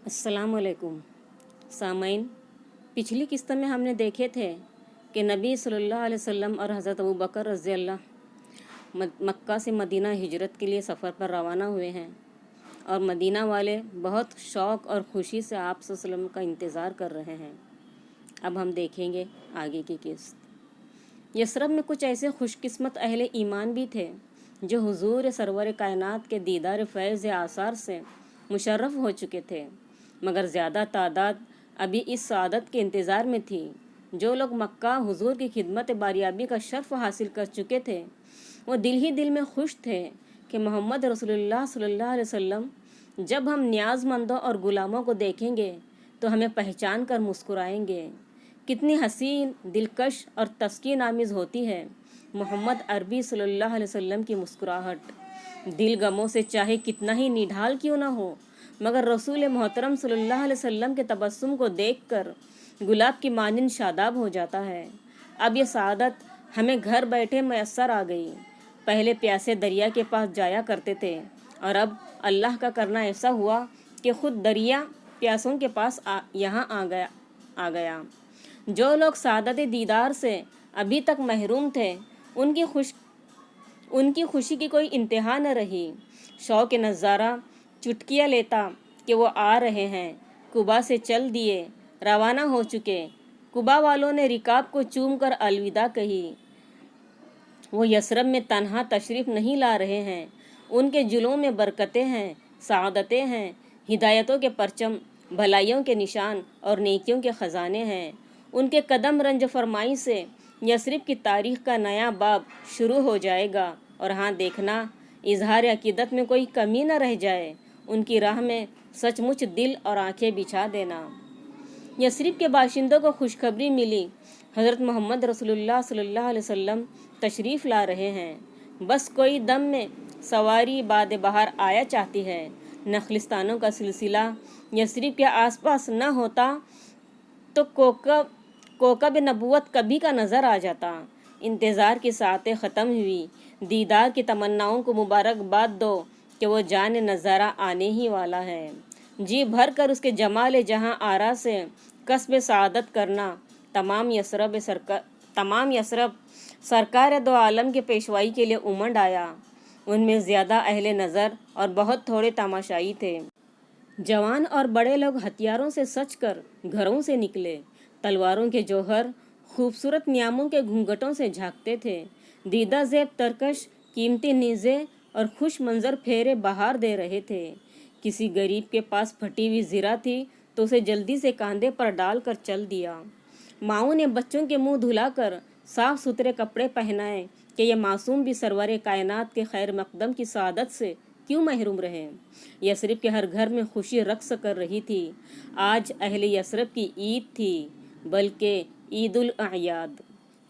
अस्सलाम वालेकुम सामईन। पिछली किस्त में हमने देखे थे कि नबी सल्लल्लाहु अलैहि वसल्लम और हज़रत अबू बकर रज़ी अल्लाह मक्का से मदीना हिजरत के लिए सफ़र पर रवाना हुए हैं और मदीना वाले बहुत शौक़ और ख़ुशी से आप सल्लल्लाहु अलैहि वसल्लम का इंतज़ार कर रहे हैं। अब हम देखेंगे आगे की किस्त। यसरब में कुछ ऐसे खुशकिस्मत अहले ईमान भी थे जो हुजूर सरवर कायनात के दीदार फैज़ आसार से मुशर्रफ हो चुके थे, मगर ज़्यादा तादाद अभी इस सआदत के इंतज़ार में थी। जो लोग मक्का हुजूर की खिदमत बारियाबी का शर्फ हासिल कर चुके थे वो दिल ही दिल में खुश थे कि मोहम्मद रसूलुल्लाह सल्लल्लाहु अलैहि वसल्लम जब हम न्याज़मंदों और ग़ुलामों को देखेंगे तो हमें पहचान कर मुस्कुराएंगे। कितनी हसीन, दिलकश और तस्कीन आमीज़ होती है मोहम्मद अरबी सल्लल्लाहु अलैहि वसल्लम की मुस्कुराहट। दिल गमों से चाहे कितना ही निढाल क्यों ना हो, मगर रसूल मोहतरम सल्लल्लाहु अलैहि वसल्लम के तबस्सुम को देखकर गुलाब की मानिंद शादाब हो जाता है। अब ये सआदत हमें घर बैठे मैसर आ गई। पहले प्यासे दरिया के पास जाया करते थे और अब अल्लाह का करना ऐसा हुआ कि ख़ुद दरिया प्यासों के पास यहाँ आ गया। जो लोग सआदत दीदार से अभी तक महरूम थे उनकी खुशी की कोई इंतहा न रही। शौक़ नज़ारा चुटकियाँ लेता कि वो आ रहे हैं। कुबा से चल दिए, रवाना हो चुके। कुबा वालों ने रिकाब को चूम कर अलविदा कही। वो यसरब में तन्हा तशरीफ़ नहीं ला रहे हैं। उनके जुलों में बरकतें हैं, सआदतें हैं, हिदायतों के परचम, भलाइयों के निशान और नेकियों के ख़जाने हैं। उनके कदम रंज फरमाई से यसरिब की तारीख़ का नया बाब शुरू हो जाएगा। और हाँ देखना, इजहार अकीदत में कोई कमी न रह जाए। उनकी राह में सचमुच दिल और आंखें बिछा देना। यसरिब के बाशिंदों को खुशखबरी मिली, हज़रत मोहम्मद रसूलुल्लाह सल्लल्लाहु अलैहि वसल्लम तशरीफ़ ला रहे हैं। बस कोई दम में सवारी बाद बहार आया चाहती है। नखलिस्तानों का सिलसिला यसरिब के आसपास न होता तो कोकब नबूवत कभी का नज़र आ जाता। इंतज़ार की सातें ख़त्म हुई। दीदार की तमन्नाओं को मुबारकबाद दो कि वो जान नज़ारा आने ही वाला है। जी भर कर उसके जमाल जहाँ आरा से कस्ब सआदत करना। तमाम यसरब सरकार दो आलम के पेशवाई के लिए उमड़ आया। उनमें ज़्यादा अहले नज़र और बहुत थोड़े तमाशाई थे। जवान और बड़े लोग हथियारों से सच कर घरों से निकले। तलवारों के जौहर खूबसूरत नियामों के घूंघटों से झांकते थे। दीदा ज़ेब तरकश कीमती नीज़े और खुश मंजर फेरे बहार दे रहे थे। किसी गरीब के पास फटी हुई ज़िरा थी तो उसे जल्दी से कांधे पर डाल कर चल दिया। माओं ने बच्चों के मुंह धुलाकर साफ़ सुथरे कपड़े पहनाए कि ये मासूम भी सरवर कायनात के खैर मकदम की सआदत से क्यों महरूम रहे। यसरिब के हर घर में खुशी रक्स कर रही थी। आज अहले यसरिब की ईद थी, बल्कि ईदुल अयाद।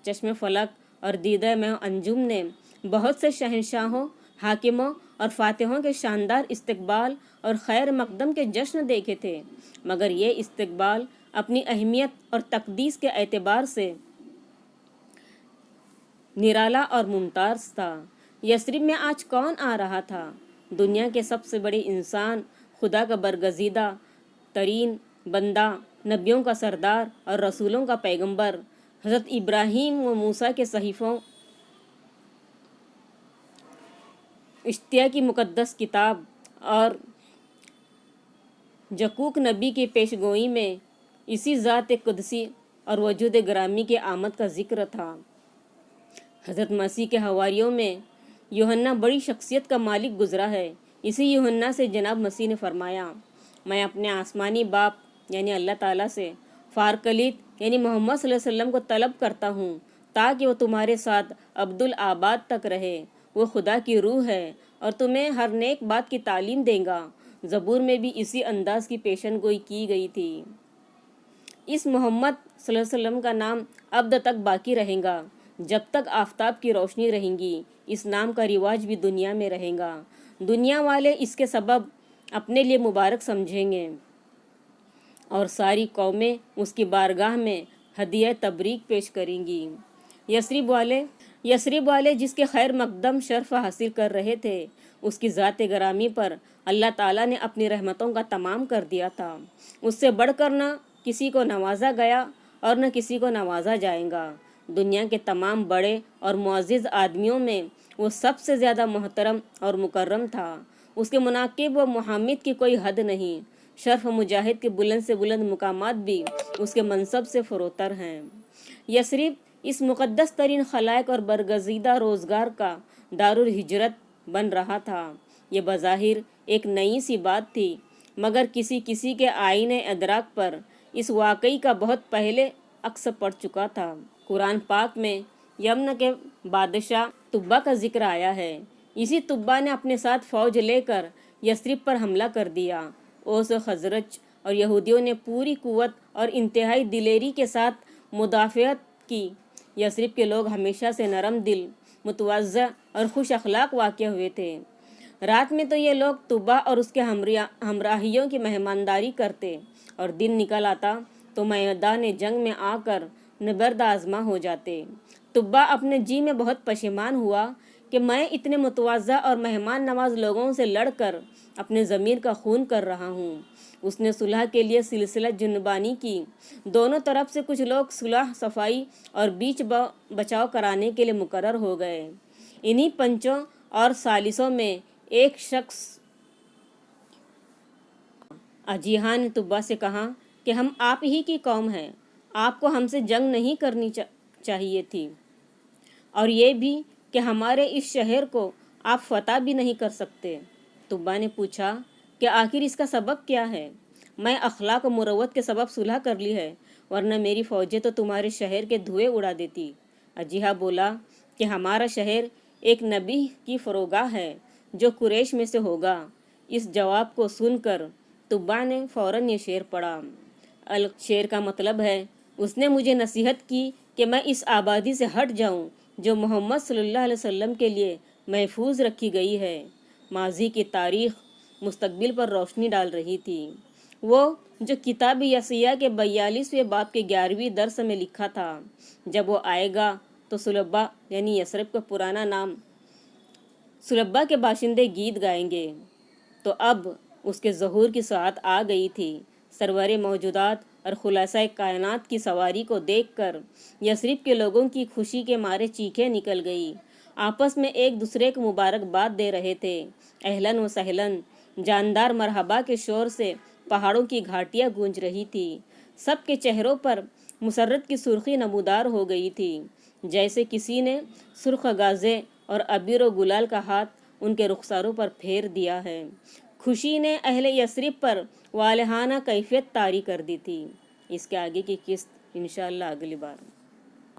चश्मे फलक और दीदा में अंजुम ने बहुत से शहंशाहों, हाकिमों और फातिहों के शानदार इस्तकबाल और खैर मकदम के जश्न देखे थे, मगर ये इस्तकबाल अपनी अहमियत और तकदीस के एतबार से निराला और मुमताज़ था। यसरिब में आज कौन आ रहा था? दुनिया के सबसे बड़े इंसान, खुदा का बरगज़ीदा तरीन बंदा, नबियों का सरदार और रसूलों का पैगंबर, हज़रत इब्राहीम व मूसा के सहीफ़ों, इश्तिया की मुक़द्दस किताब और जकूक नबी की पेशगोई में इसी ज़ात कुदसी और वजूद ग्रामी के आमद का ज़िक्र था। हज़रत मसीह के हवारियों में यूहन्ना बड़ी शख्सियत का मालिक गुज़रा है। इसी यूहन्ना से जनाब मसीह ने फरमाया, मैं अपने आसमानी बाप यानी अल्लाह ताला से फ़ारकलीत यानी मोहम्मद सल्लल्लाहु अलैहि वसल्लम को तलब करता हूँ ताकि वो तुम्हारे साथ अब्दुल आबाद तक रहे। वो खुदा की रूह है और तुम्हें हर नेक बात की तालीम देगा। ज़बूर में भी इसी अंदाज की पेशन गोई की गई थी। इस मोहम्मद सल्लल्लाहु अलैहि वसल्लम का नाम अब्द तक बाकी रहेगा। जब तक आफताब की रोशनी रहेंगी इस नाम का रिवाज भी दुनिया में रहेगा। दुनिया वाले इसके सबब अपने लिए मुबारक समझेंगे और सारी कौमें उसकी बारगाह में हदिया तबरीक पेश करेंगी। یثرب والے جس کے خیر مقدم شرف حاصل کر رہے تھے، اس کی ذات گرامی پر اللہ تعالیٰ نے اپنی رحمتوں کا تمام کر دیا تھا۔ اس سے بڑھ کر نہ کسی کو نوازا گیا اور نہ کسی کو نوازا جائے گا۔ دنیا کے تمام بڑے اور معزز آدمیوں میں وہ سب سے زیادہ محترم اور مکرم تھا۔ اس کے مناقب و محامد کی کوئی حد نہیں۔ شرف مجاہد کے بلند سے بلند مقامات بھی اس کے منصب سے فروتر ہیں۔ یثرب اس مقدس ترین خلائق اور برگزیدہ روزگار کا دارالہجرت بن رہا تھا۔ یہ بظاہر ایک نئی سی بات تھی، مگر کسی کے آئین ادراک پر اس واقعی کا بہت پہلے عکس پڑ چکا تھا۔ قرآن پاک میں یمن کے بادشاہ تبا کا ذکر آیا ہے۔ اسی تبا نے اپنے ساتھ فوج لے کر یثرب پر حملہ کر دیا۔ اوس و خزرج اور یہودیوں نے پوری قوت اور انتہائی دلیری کے ساتھ مدافعت کی۔ یثرب کے لوگ ہمیشہ سے نرم دل، متواضع اور خوش اخلاق واقع ہوئے تھے۔ رات میں تو یہ لوگ تبا اور اس کے ہمراہیوں کی مہمانداری کرتے، اور دن نکل آتا تو میدان جنگ میں آ کر نبرد آزما ہو جاتے۔ تبا اپنے جی میں بہت پشیمان ہوا کہ میں اتنے متواضع اور مہمان نواز لوگوں سے لڑ کر اپنے ضمیر کا خون کر رہا ہوں۔ اس نے صلح کے لیے سلسلہ جنبانی کی۔ دونوں طرف سے کچھ لوگ صلح صفائی اور بیچ بچاؤ کرانے کے لیے مقرر ہو گئے۔ انہی پنچوں اور ثالثوں میں ایک شخص اجیہا نے تبا سے کہا کہ ہم آپ ہی کی قوم ہیں، آپ کو ہم سے جنگ نہیں کرنی چاہیے تھی، اور یہ بھی کہ ہمارے اس شہر کو آپ فتح بھی نہیں کر سکتے۔ تبا نے پوچھا کہ آخر اس کا سبب کیا ہے؟ میں اخلاق و مروت کے سبب صلح کر لی ہے، ورنہ میری فوجیں تو تمہارے شہر کے دھوئے اڑا دیتی۔ اجیہا بولا کہ ہمارا شہر ایک نبی کی فروگاہ ہے جو قریش میں سے ہوگا۔ اس جواب کو سن کر تبا نے فوراً یہ شعر پڑھا۔ شعر کا مطلب ہے، اس نے مجھے نصیحت کی کہ میں اس آبادی سے ہٹ جاؤں جو محمد صلی اللہ علیہ وسلم کے لیے محفوظ رکھی گئی ہے۔ ماضی کی تاریخ مستقبل پر روشنی ڈال رہی تھی۔ وہ جو کتاب یسیع کے 42ویں باب کے 11ویں درس میں لکھا تھا، جب وہ آئے گا تو سلبہ یعنی یثرب کا پرانا نام، سلبہ کے باشندے گیت گائیں گے۔ تو اب اس کے ظہور کی ساعت آ گئی تھی۔ سرور موجودات اور خلاصہ کائنات کی سواری کو دیکھ کر یثرب کے لوگوں کی خوشی کے مارے چیخیں نکل گئی۔ آپس میں ایک دوسرے کو مبارکباد دے رہے تھے۔ اہلاً و سہلاً، جاندار مرحبا کے شور سے پہاڑوں کی گھاٹیاں گونج رہی تھی۔ سب کے چہروں پر مسرت کی سرخی نمودار ہو گئی تھی، جیسے کسی نے سرخ گازے اور عبیر و گلال کا ہاتھ ان کے رخساروں پر پھیر دیا ہے۔ خوشی نے اہل یثرب پر والہانہ کیفیت طاری کر دی تھی۔ اس کے آگے کی قسط انشاءاللہ اگلی بار۔